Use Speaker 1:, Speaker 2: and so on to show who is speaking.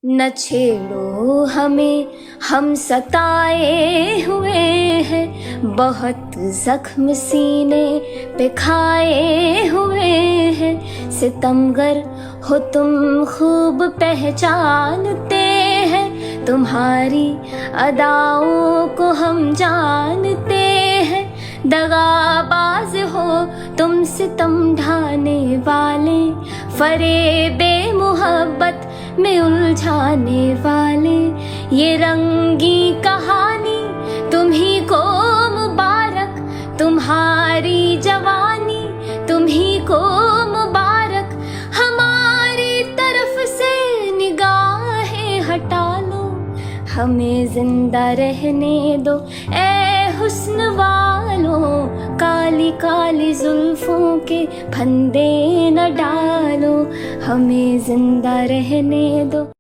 Speaker 1: न छेड़ो हमें, हम सताए हुए हैं, बहुत जख्म सीने पे खाए हुए हैं। सितमगर हो तुम खूब पहचानते हैं, तुम्हारी अदाओं को हम जानते हैं। दगाबाज हो तुम सितम ढाने वाले, फरेबे मोहब्बत में उलझाने वाले। ये रंगी कहानी तुम्ही को मुबारक, तुम्हारी जवानी तुम्ही को मुबारक। हमारी तरफ से निगाहें हटा लो, हमें जिंदा रहने दो ए हुस्न वालों। काली काली जुल्फों के फंदे न डालो, हमें जिंदा रहने दो।